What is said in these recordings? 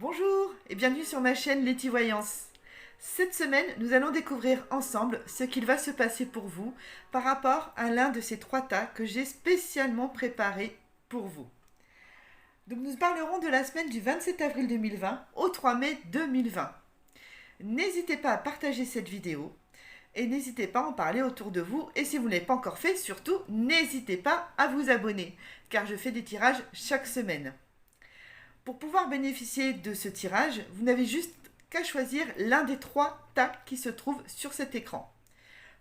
Bonjour et bienvenue sur ma chaîne Letty Voyance. Cette semaine, nous allons découvrir ensemble ce qu'il va se passer pour vous par rapport à l'un de ces 3 tas que j'ai spécialement préparés pour vous. Donc nous parlerons de la semaine du 27 avril 2020 au 3 mai 2020. N'hésitez pas à partager cette vidéo et n'hésitez pas à en parler autour de vous. Et si vous ne l'avez pas encore fait, surtout, n'hésitez pas à vous abonner car je fais des tirages chaque semaine. Pour pouvoir bénéficier de ce tirage, vous n'avez juste qu'à choisir l'un des 3 tas qui se trouvent sur cet écran.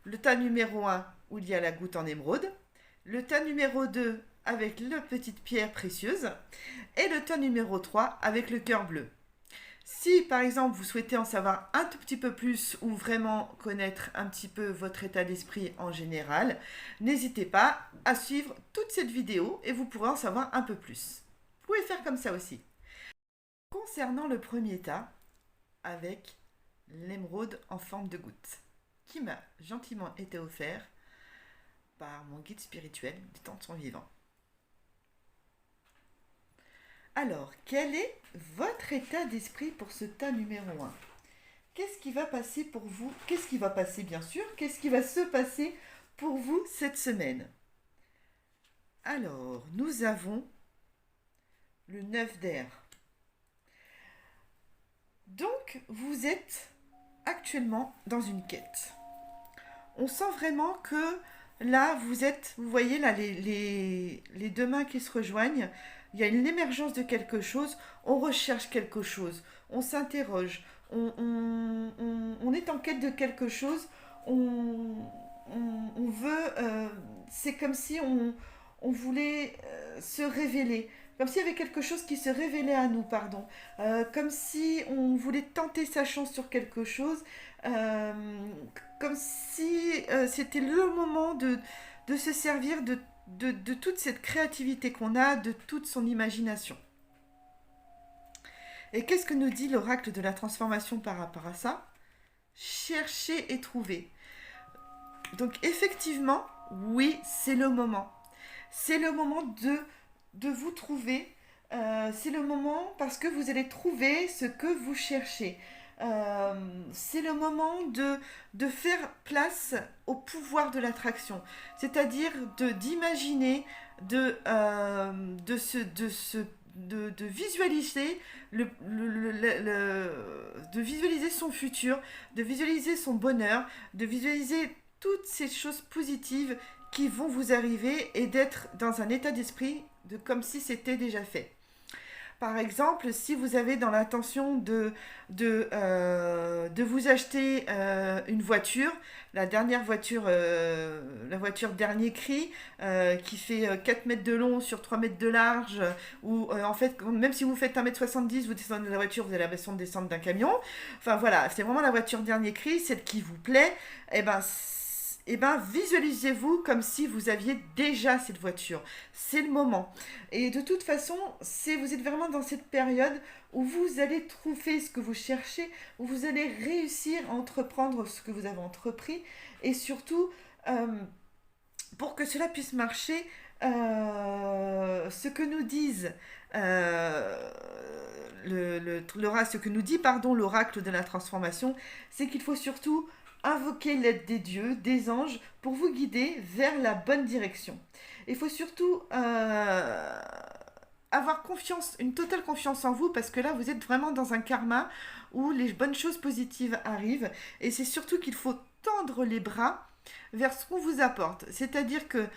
Le tas numéro 1 où il y a la goutte en émeraude, le tas numéro 2 avec la petite pierre précieuse et le tas numéro 3 avec le cœur bleu. Si par exemple vous souhaitez en savoir un tout petit peu plus ou vraiment connaître un petit peu votre état d'esprit en général, n'hésitez pas à suivre toute cette vidéo et vous pourrez en savoir un peu plus. Vous pouvez faire comme ça aussi. Concernant le premier tas, avec l'émeraude en forme de goutte, qui m'a gentiment été offert par mon guide spirituel du temps de son vivant. Alors, quel est votre état d'esprit pour ce tas numéro 1? Qu'est-ce qui va passer pour vous? Qu'est-ce qui va passer bien sûr? Qu'est-ce qui va se passer pour vous cette semaine? Alors, nous avons le 9 d'air. Donc, vous êtes actuellement dans une quête. On sent vraiment que là, vous voyez là les 2 mains qui se rejoignent. Il y a une émergence de quelque chose, on recherche quelque chose, on s'interroge, on est en quête de quelque chose, on veut, c'est comme si on voulait se révéler. Comme s'il y avait quelque chose qui se révélait à nous, pardon. Comme si on voulait tenter sa chance sur quelque chose. Euh, Comme si c'était le moment de se servir de toute cette créativité qu'on a, de toute son imagination. Et qu'est-ce que nous dit l'oracle de la transformation par rapport à ça? Chercher et trouver. Donc effectivement, oui, c'est le moment. C'est le moment de vous trouver. C'est le moment parce que vous allez trouver ce que vous cherchez. C'est le moment de faire place au pouvoir de l'attraction. C'est-à-dire d'imaginer, de visualiser de visualiser son futur, de visualiser son bonheur, de visualiser toutes ces choses positives qui vont vous arriver et d'être dans un état d'esprit de comme si c'était déjà fait. Par exemple, si vous avez dans l'intention de vous acheter une voiture, la voiture dernier cri, qui fait 4 mètres de long sur 3 mètres de large, où en fait, même si vous faites 1,70 m, vous descendez de la voiture, vous avez l'impression de descendre d'un camion. Enfin voilà, c'est vraiment la voiture dernier cri, celle qui vous plaît. Eh ben, visualisez-vous comme si vous aviez déjà cette voiture. C'est le moment. Et de toute façon, vous êtes vraiment dans cette période où vous allez trouver ce que vous cherchez, où vous allez réussir à entreprendre ce que vous avez entrepris. Et surtout, pour que cela puisse marcher, ce que nous disent ce que nous dit l'oracle de la transformation, c'est qu'il faut surtout invoquer l'aide des dieux, des anges, pour vous guider vers la bonne direction. Il faut surtout avoir confiance, une totale confiance en vous, parce que là, vous êtes vraiment dans un karma où les bonnes choses positives arrivent. Et c'est surtout qu'il faut tendre les bras vers ce qu'on vous apporte. C'est-à-dire que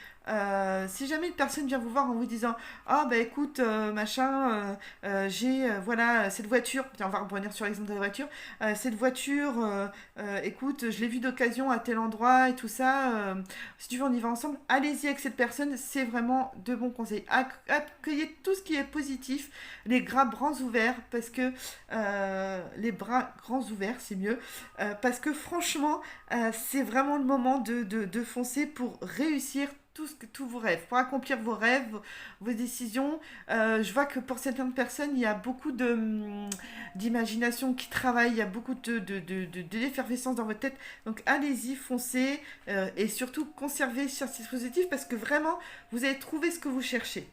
si jamais une personne vient vous voir en vous disant ah bah écoute machin j'ai voilà cette voiture, on va revenir sur l'exemple de la voiture, cette voiture écoute je l'ai vue d'occasion à tel endroit et tout ça, si tu veux on y va ensemble, allez-y avec cette personne, c'est vraiment de bons conseils. Accueillez tout ce qui est positif, les bras ouverts, parce que les bras grands ouverts c'est mieux, parce que franchement c'est vraiment le moment de foncer pour réussir tous vos rêves, pour accomplir vos rêves, vos décisions. Je vois que pour certaines personnes, il y a beaucoup d'imagination qui travaille, il y a beaucoup d'effervescence dans votre tête. Donc allez-y, foncez et surtout conservez ce dispositif parce que vraiment, vous allez trouver ce que vous cherchez.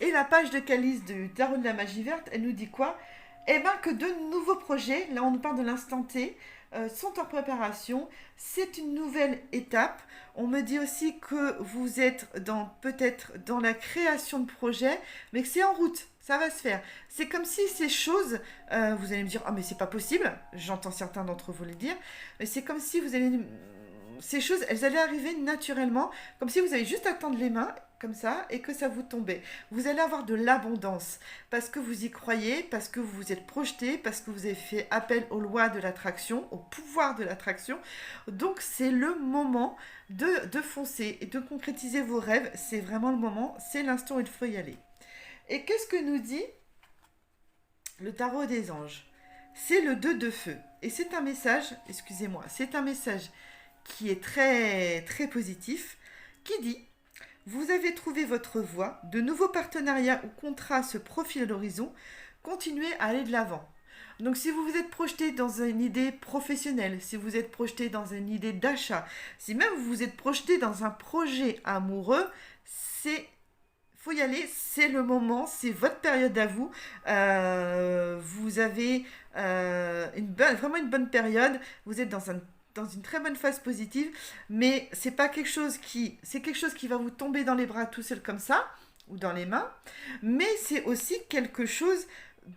Et la page de calice du tarot de la magie verte, elle nous dit quoi? Eh bien que de nouveaux projets, là on nous parle de l'instant T, sont en préparation. C'est une nouvelle étape. On me dit aussi que vous êtes peut-être dans la création de projets, mais que c'est en route. Ça va se faire. C'est comme si ces choses, vous allez me dire, ah mais c'est pas possible. J'entends certains d'entre vous le dire, mais c'est comme si ces choses, elles allaient arriver naturellement, comme si vous avez juste à tendre les mains comme ça et que ça vous tombait. Vous allez avoir de l'abondance parce que vous y croyez, parce que vous vous êtes projeté, parce que vous avez fait appel aux lois de l'attraction, au pouvoir de l'attraction. Donc c'est le moment de foncer et de concrétiser vos rêves. C'est vraiment le moment, c'est l'instant où il faut y aller. Et qu'est-ce que nous dit le tarot des anges? C'est le 2 de feu. Et c'est un message, excusez-moi, c'est un message qui est très très positif, qui dit: vous avez trouvé votre voie, de nouveaux partenariats ou contrats se profilent à l'horizon, continuez à aller de l'avant. Donc si vous vous êtes projeté dans une idée professionnelle, si vous êtes projeté dans une idée d'achat, si même vous vous êtes projeté dans un projet amoureux, faut y aller, c'est le moment, c'est votre période à vous. Vous avez vraiment une bonne période, vous êtes dans une très bonne phase positive, mais c'est quelque chose qui va vous tomber dans les bras tout seul comme ça, ou dans les mains, mais c'est aussi quelque chose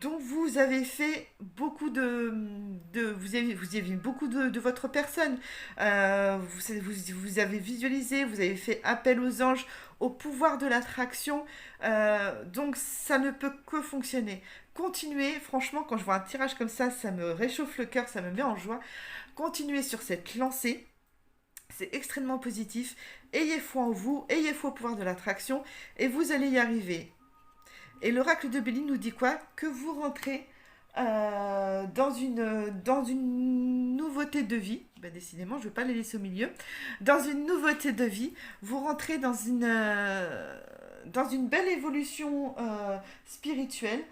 dont vous avez fait beaucoup vous avez vu beaucoup de votre personne. Vous avez visualisé, vous avez fait appel aux anges, au pouvoir de l'attraction. Donc ça ne peut que fonctionner. Continuez, franchement, quand je vois un tirage comme ça me réchauffe le cœur, ça me met en joie. Continuez sur cette lancée. C'est extrêmement positif. Ayez foi en vous, ayez foi au pouvoir de l'attraction et vous allez y arriver. Et l'oracle de Béline nous dit quoi? Que vous rentrez dans une nouveauté de vie. Ben, décidément, je ne vais pas les laisser au milieu. Dans une nouveauté de vie, vous rentrez dans une belle évolution spirituelle.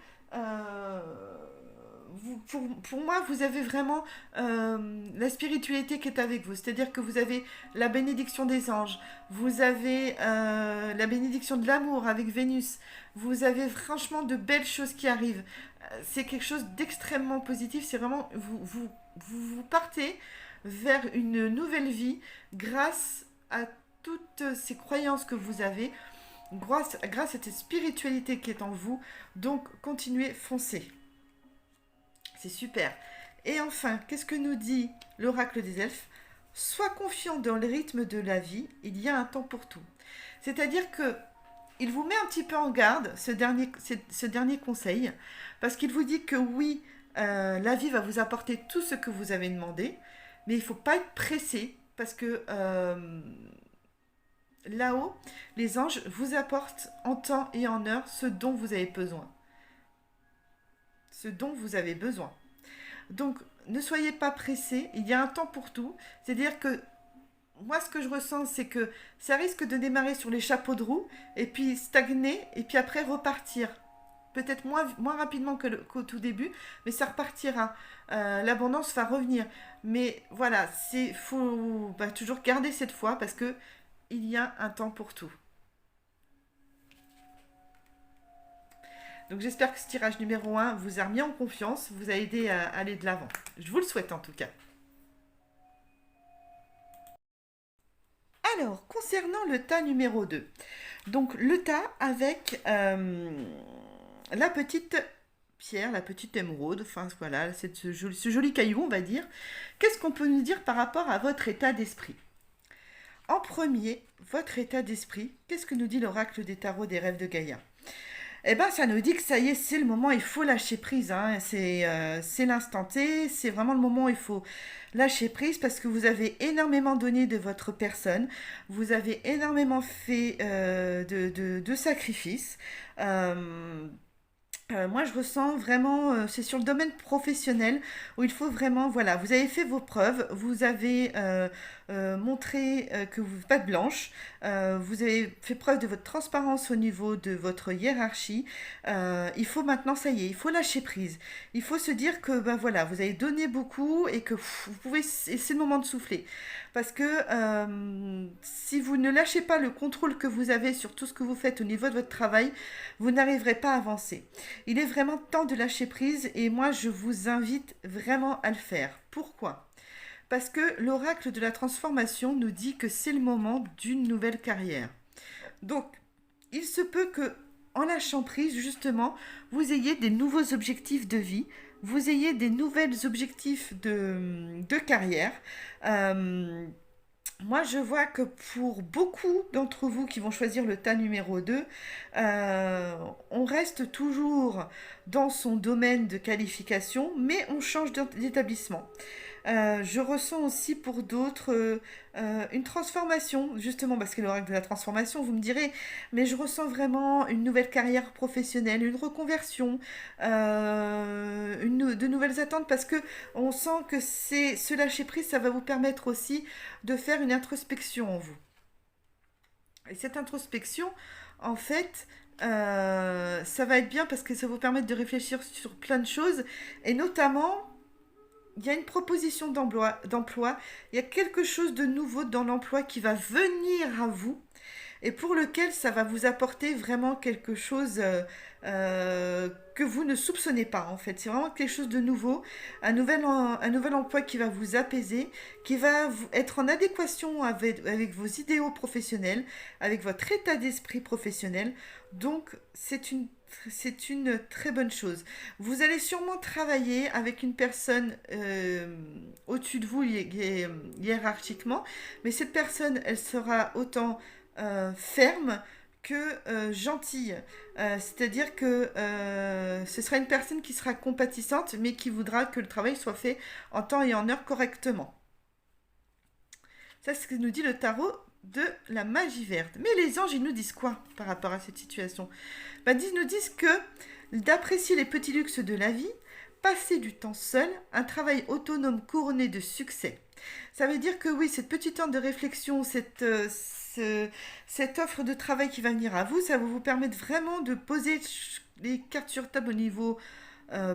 Pour moi, vous avez vraiment la spiritualité qui est avec vous. C'est-à-dire que vous avez la bénédiction des anges, vous avez la bénédiction de l'amour avec Vénus, vous avez franchement de belles choses qui arrivent. C'est quelque chose d'extrêmement positif. C'est vraiment, vous partez vers une nouvelle vie grâce à toutes ces croyances que vous avez, grâce à cette spiritualité qui est en vous. Donc, continuez, foncez. C'est super. Et enfin, qu'est-ce que nous dit l'oracle des elfes? Sois confiant dans le rythme de la vie, il y a un temps pour tout. C'est-à-dire que il vous met un petit peu en garde, ce dernier conseil, parce qu'il vous dit que oui, la vie va vous apporter tout ce que vous avez demandé, mais il ne faut pas être pressé, parce que là-haut, les anges vous apportent en temps et en heure ce dont vous avez besoin. Ce dont vous avez besoin. Donc, ne soyez pas pressés, il y a un temps pour tout. C'est-à-dire que moi, ce que je ressens, c'est que ça risque de démarrer sur les chapeaux de roue, et puis stagner, et puis après repartir. Peut-être moins rapidement qu'au tout début, mais ça repartira. L'abondance va revenir. Mais voilà, faut toujours garder cette foi, parce que il y a un temps pour tout. Donc j'espère que ce tirage numéro 1 vous a remis en confiance, vous a aidé à aller de l'avant. Je vous le souhaite en tout cas. Alors, concernant le tas numéro 2. Donc le tas avec la petite pierre, la petite émeraude, enfin voilà, c'est ce joli caillou, on va dire. Qu'est-ce qu'on peut nous dire par rapport à votre état d'esprit? En premier, votre état d'esprit, qu'est-ce que nous dit l'oracle des tarots des rêves de Gaïa? Eh bien, ça nous dit que ça y est, c'est le moment, il faut lâcher prise. Hein. C'est l'instant T, c'est vraiment le moment où il faut lâcher prise parce que vous avez énormément donné de votre personne, vous avez énormément fait de sacrifices. Moi, je ressens vraiment, c'est sur le domaine professionnel où il faut vraiment, voilà, vous avez fait vos preuves, vous avez montré que vous n'êtes pas de blanche, vous avez fait preuve de votre transparence au niveau de votre hiérarchie. Il faut maintenant, ça y est, il faut lâcher prise. Il faut se dire que, ben voilà, vous avez donné beaucoup et que vous pouvez, et c'est le moment de souffler. Parce que si vous ne lâchez pas le contrôle que vous avez sur tout ce que vous faites au niveau de votre travail, vous n'arriverez pas à avancer. Il est vraiment temps de lâcher prise et moi je vous invite vraiment à le faire. Pourquoi? Parce que l'oracle de la transformation nous dit que c'est le moment d'une nouvelle carrière. Donc, il se peut que, en lâchant prise, justement, vous ayez des nouveaux objectifs de vie, vous ayez des nouveaux objectifs de carrière. Euh, Moi, je vois que pour beaucoup d'entre vous qui vont choisir le tas numéro 2, on reste toujours dans son domaine de qualification, mais on change d'établissement. Je ressens aussi pour d'autres une transformation, justement parce que l'oracle de la transformation, vous me direz, mais je ressens vraiment une nouvelle carrière professionnelle, une reconversion, de nouvelles attentes, parce que on sent que c'est ce lâcher prise, ça va vous permettre aussi de faire une introspection en vous. Et cette introspection, en fait, ça va être bien parce que ça va vous permettre de réfléchir sur plein de choses, et notamment il y a une proposition d'emploi, il y a quelque chose de nouveau dans l'emploi qui va venir à vous et pour lequel ça va vous apporter vraiment quelque chose que vous ne soupçonnez pas en fait. C'est vraiment quelque chose de nouveau, un nouvel emploi qui va vous apaiser, qui va être en adéquation avec vos idéaux professionnels, avec votre état d'esprit professionnel. Donc c'est une très bonne chose. Vous allez sûrement travailler avec une personne au-dessus de vous hiérarchiquement, mais cette personne, elle sera autant ferme que gentille. C'est-à-dire que ce sera une personne qui sera compatissante, mais qui voudra que le travail soit fait en temps et en heure correctement. Ça, c'est ce que nous dit le tarot de la magie verte. Mais les anges, ils nous disent quoi par rapport à cette situation? Ils nous disent que d'apprécier les petits luxes de la vie, passer du temps seul, un travail autonome couronné de succès. Ça veut dire que oui, cette petite heure de réflexion, cette offre de travail qui va venir à vous, ça va vous permettre vraiment de poser les cartes sur table au niveau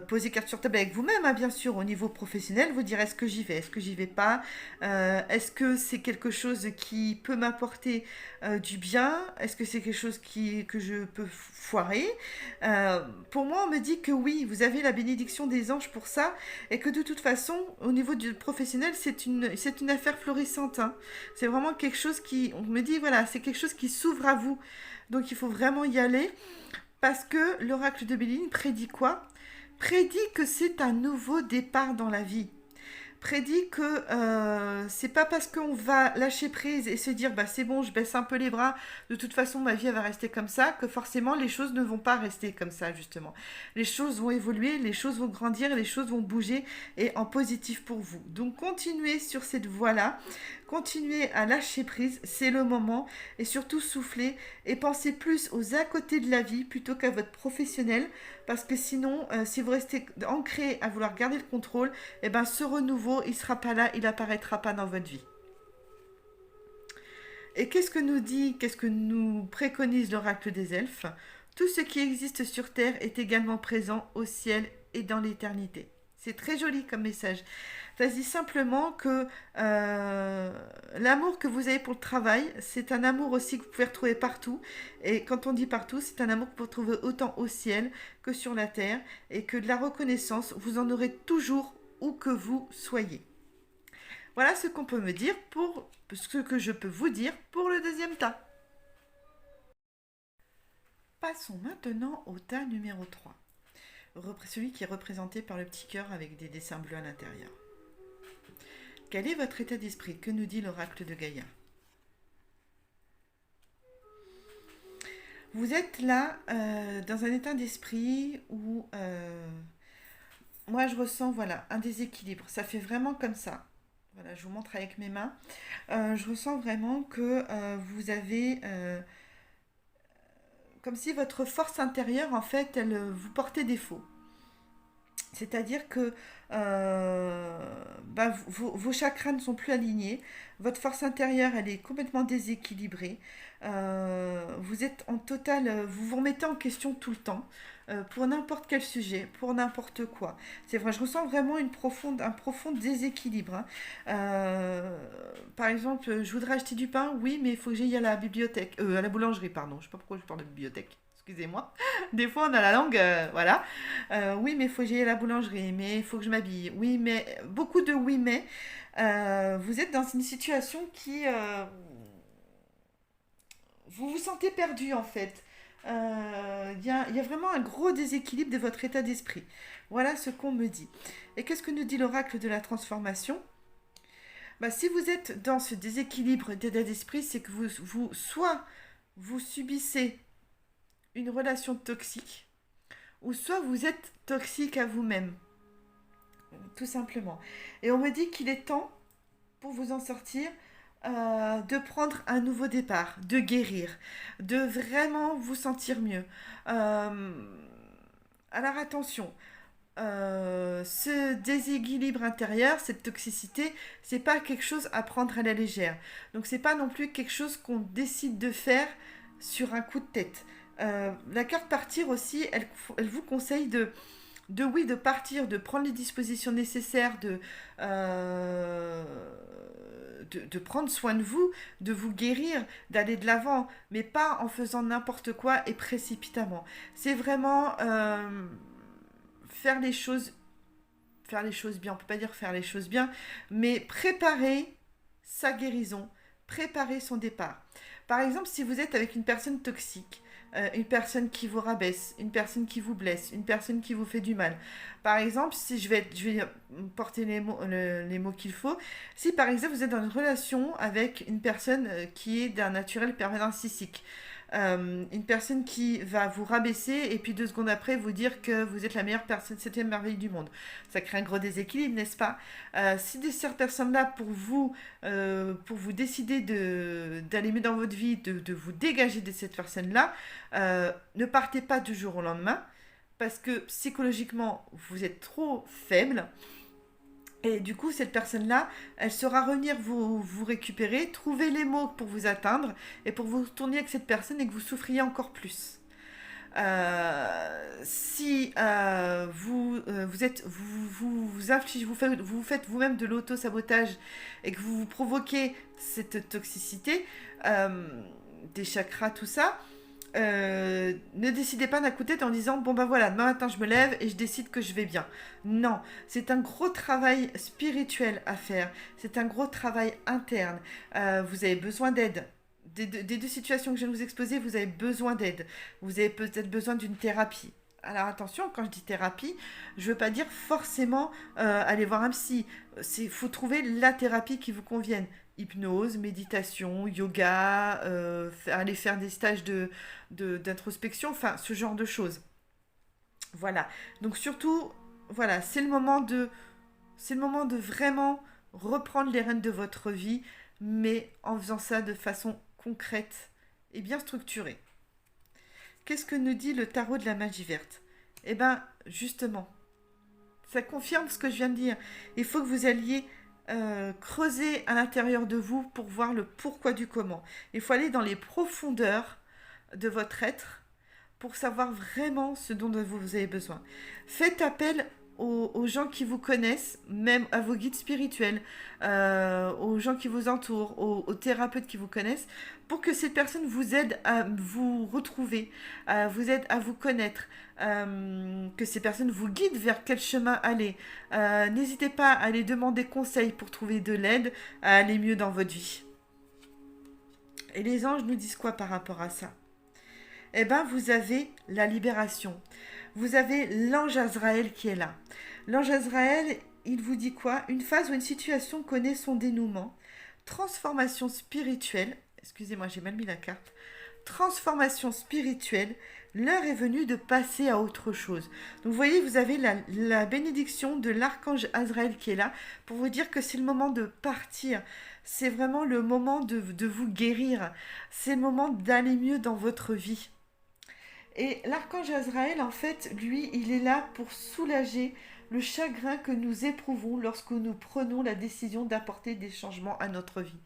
poser carte sur table avec vous-même, hein, bien sûr, au niveau professionnel, vous dire est-ce que j'y vais, est-ce que j'y vais pas, est-ce que c'est quelque chose qui peut m'apporter du bien, est-ce que c'est quelque chose que je peux foirer. Pour moi, on me dit que oui, vous avez la bénédiction des anges pour ça, et que de toute façon, au niveau du professionnel, c'est une affaire florissante. Hein. C'est vraiment quelque chose qui, on me dit, voilà, c'est quelque chose qui s'ouvre à vous. Donc il faut vraiment y aller, parce que l'oracle de Béline prédit quoi? Prédit que c'est un nouveau départ dans la vie. Prédit que c'est pas parce qu'on va lâcher prise et se dire bah c'est bon, je baisse un peu les bras, de toute façon ma vie elle va rester comme ça, que forcément les choses ne vont pas rester comme ça justement. Les choses vont évoluer, les choses vont grandir, les choses vont bouger et en positif pour vous. Donc continuez sur cette voie-là, continuez à lâcher prise, c'est le moment et surtout soufflez et pensez plus aux à côté de la vie plutôt qu'à votre professionnel parce que sinon si vous restez ancré à vouloir garder le contrôle, eh ben ce renouveau, il sera pas là, il apparaîtra pas dans votre vie. Et qu'est-ce que nous préconise l'oracle des elfes? Tout ce qui existe sur Terre est également présent au ciel et dans l'éternité. C'est très joli comme message. Ça se dit simplement que l'amour que vous avez pour le travail, c'est un amour aussi que vous pouvez retrouver partout. Et quand on dit partout, c'est un amour que vous retrouvez autant au ciel que sur la terre. Et que de la reconnaissance, vous en aurez toujours où que vous soyez. Voilà ce qu'on peut me dire pour ce que je peux vous dire pour le deuxième tas. Passons maintenant au tas numéro 3. Celui qui est représenté par le petit cœur avec des dessins bleus à l'intérieur. Quel est votre état d'esprit? Que nous dit l'oracle de Gaïa? Vous êtes là dans un état d'esprit où moi je ressens voilà un déséquilibre. Ça fait vraiment comme ça. Voilà, je vous montre avec mes mains. Je ressens vraiment que vous avez comme si votre force intérieure, en fait, elle vous portait défaut. C'est-à-dire que vos chakras ne sont plus alignés, votre force intérieure, elle est complètement déséquilibrée. Vous êtes en total, vous vous remettez en question tout le temps, pour n'importe quel sujet, pour n'importe quoi. C'est vrai, je ressens vraiment un profond déséquilibre, hein. Par exemple, je voudrais acheter du pain, oui, mais il faut que j'aille à la bibliothèque, à la boulangerie, pardon. Je sais pas pourquoi je parle de bibliothèque. Excusez-moi. Des fois, on a la langue, voilà. Oui, mais il faut que j'aille à la boulangerie, mais il faut que je m'habille. Oui, mais beaucoup de oui, mais vous êtes dans une situation qui vous vous sentez perdu en fait. Il y a vraiment un gros déséquilibre de votre état d'esprit. Voilà ce qu'on me dit. Et qu'est-ce que nous dit l'oracle de la transformation? Bah, si vous êtes dans ce déséquilibre d'état d'esprit, c'est que soit vous subissez une relation toxique, ou soit vous êtes toxique à vous-même, tout simplement. Et on me dit qu'il est temps, pour vous en sortir, de prendre un nouveau départ, de guérir, de vraiment vous sentir mieux. Alors attention, ce déséquilibre intérieur, cette toxicité, c'est pas quelque chose à prendre à la légère. Donc c'est pas non plus quelque chose qu'on décide de faire sur un coup de tête. La carte partir aussi, elle vous conseille de partir, de prendre les dispositions nécessaires, de prendre soin de vous guérir, d'aller de l'avant, mais pas en faisant n'importe quoi et précipitamment. C'est vraiment faire les choses bien. On peut pas dire faire les choses bien, mais préparer sa guérison, préparer son départ. Par exemple, si vous êtes avec une personne toxique, une personne qui vous rabaisse, une personne qui vous blesse, une personne qui vous fait du mal. Par exemple, si je vais porter les mots qu'il faut, si par exemple vous êtes dans une relation avec une personne qui est d'un naturel pervers narcissique, une personne qui va vous rabaisser et puis 2 secondes après vous dire que vous êtes la meilleure personne, septième merveille du monde. Ça crée un gros déséquilibre, n'est-ce pas? Si de cette personne-là, pour vous décider d'aller mieux dans votre vie, de vous dégager de cette personne-là, ne partez pas du jour au lendemain parce que psychologiquement, vous êtes trop faible. Et du coup, cette personne-là, elle saura revenir vous récupérer, trouver les mots pour vous atteindre et pour vous retourner avec cette personne et que vous souffriez encore plus. Si vous faites vous-même de l'auto-sabotage et que vous provoquez cette toxicité, des chakras, tout ça, ne décidez pas d'un coup de tête en disant bon ben voilà, demain matin je me lève et je décide que je vais bien. Non, c'est un gros travail spirituel à faire, c'est un gros travail interne. Vous avez besoin d'aide. Des 2 situations que je viens de vous exposer, vous avez besoin d'aide. Vous avez peut-être besoin d'une thérapie. Alors attention, quand je dis thérapie, je ne veux pas dire forcément aller voir un psy. Il faut trouver la thérapie qui vous convienne. Hypnose, méditation, yoga, aller faire des stages d'introspection, enfin ce genre de choses. Voilà. Donc surtout, voilà, c'est le moment de vraiment reprendre les rênes de votre vie, mais en faisant ça de façon concrète et bien structurée. Qu'est-ce que nous dit le tarot de la magie verte? Eh bien, justement, ça confirme ce que je viens de dire. Il faut que vous alliez creuser à l'intérieur de vous pour voir le pourquoi du comment. Il faut aller dans les profondeurs de votre être pour savoir vraiment ce dont vous avez besoin. Faites appel aux gens qui vous connaissent, même à vos guides spirituels, aux gens qui vous entourent, aux thérapeutes qui vous connaissent, pour que ces personnes vous aident à vous retrouver, vous aident à vous connaître, que ces personnes vous guident vers quel chemin aller. N'hésitez pas à aller demander conseil pour trouver de l'aide, à aller mieux dans votre vie. Et les anges nous disent quoi par rapport à ça? Eh bien, vous avez la libération. Vous avez l'ange Azraël qui est là. L'ange Azraël, il vous dit quoi? Une phase où une situation connaît son dénouement. Transformation spirituelle. Excusez-moi, j'ai mal mis la carte. Transformation spirituelle. L'heure est venue de passer à autre chose. Donc vous voyez, vous avez la bénédiction de l'archange Azraël qui est là pour vous dire que c'est le moment de partir. C'est vraiment le moment de vous guérir. C'est le moment d'aller mieux dans votre vie. Et l'archange Azraël, en fait, lui, il est là pour soulager le chagrin que nous éprouvons lorsque nous prenons la décision d'apporter des changements à notre vie.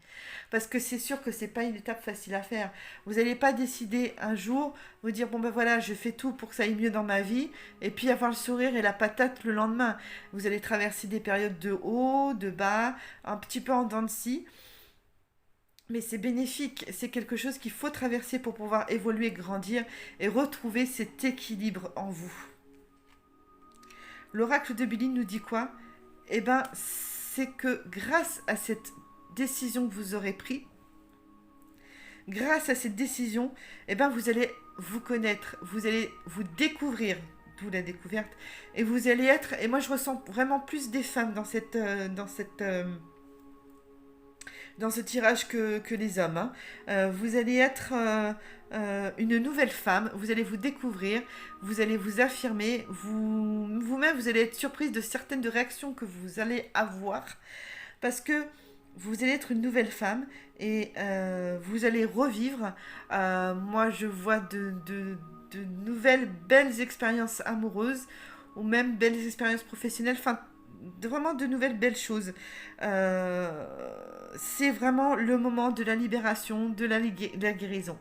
Parce que c'est sûr que c'est pas une étape facile à faire. Vous n'allez pas décider un jour, vous dire bon ben voilà, je fais tout pour que ça aille mieux dans ma vie, et puis avoir le sourire et la patate le lendemain. Vous allez traverser des périodes de haut, de bas, un petit peu en dents de scie. Mais c'est bénéfique, c'est quelque chose qu'il faut traverser pour pouvoir évoluer, grandir et retrouver cet équilibre en vous. L'oracle de Billy nous dit quoi? Eh ben, c'est que grâce à cette décision que vous aurez prise, grâce à cette décision, eh ben, vous allez vous connaître, vous allez vous découvrir, d'où la découverte, et vous allez être, et moi je ressens vraiment plus des femmes dans ce tirage que les hommes. Hein. Vous allez être une nouvelle femme, vous allez vous découvrir, vous allez vous affirmer, vous-même vous allez être surprise de certaines réactions que vous allez avoir parce que vous allez être une nouvelle femme et vous allez revivre. Moi, je vois de nouvelles belles expériences amoureuses ou même belles expériences professionnelles. Enfin, vraiment de nouvelles belles choses. C'est vraiment le moment de la libération, de la guérison.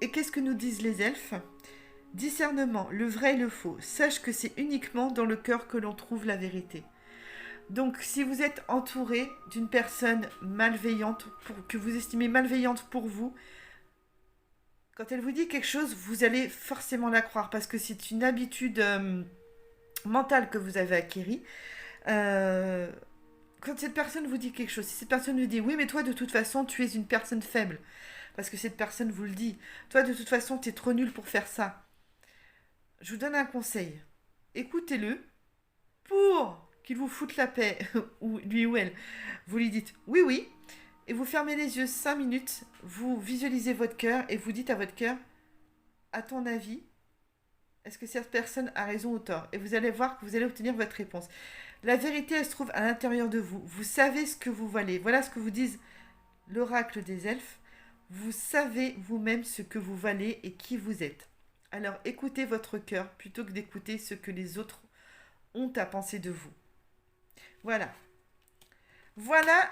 Et qu'est-ce que nous disent les elfes? Discernement, le vrai et le faux. Sache que c'est uniquement dans le cœur que l'on trouve la vérité. Donc, si vous êtes entouré d'une personne malveillante, que vous estimez malveillante pour vous, quand elle vous dit quelque chose, vous allez forcément la croire parce que c'est une habitude mentale que vous avez acquérie. Quand cette personne vous dit quelque chose, si cette personne vous dit oui, mais toi de toute façon tu es une personne faible, parce que cette personne vous le dit, toi de toute façon tu es trop nul pour faire ça. Je vous donne un conseil, écoutez-le pour qu'il vous foute la paix, ou lui ou elle. Vous lui dites oui, oui, et vous fermez les yeux 5 minutes, vous visualisez votre cœur et vous dites à votre cœur, à ton avis, est-ce que cette personne a raison ou tort? Et vous allez voir que vous allez obtenir votre réponse. La vérité, elle se trouve à l'intérieur de vous. Vous savez ce que vous valez. Voilà ce que vous disent l'oracle des elfes. Vous savez vous-même ce que vous valez et qui vous êtes. Alors écoutez votre cœur plutôt que d'écouter ce que les autres ont à penser de vous. Voilà. Voilà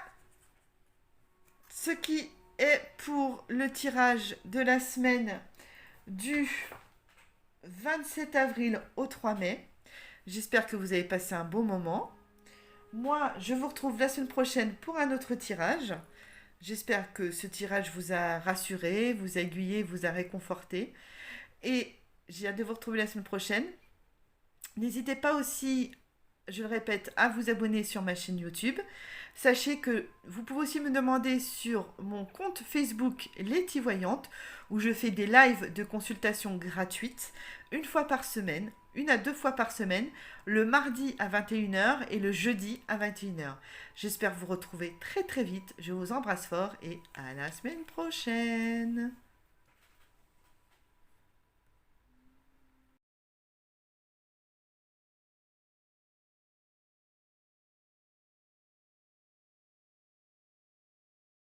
ce qui est pour le tirage de la semaine du 27 avril au 3 mai. J'espère que vous avez passé un bon moment. Moi, je vous retrouve la semaine prochaine pour un autre tirage. J'espère que ce tirage vous a rassuré, vous a aiguillé, vous a réconforté. Et j'ai hâte de vous retrouver la semaine prochaine. N'hésitez pas aussi, je le répète, à vous abonner sur ma chaîne YouTube. Sachez que vous pouvez aussi me demander sur mon compte Facebook Letty Voyante, où je fais des lives de consultation gratuites, une fois par semaine, 1 à 2 fois par semaine, le mardi à 21h et le jeudi à 21h. J'espère vous retrouver très très vite. Je vous embrasse fort et à la semaine prochaine.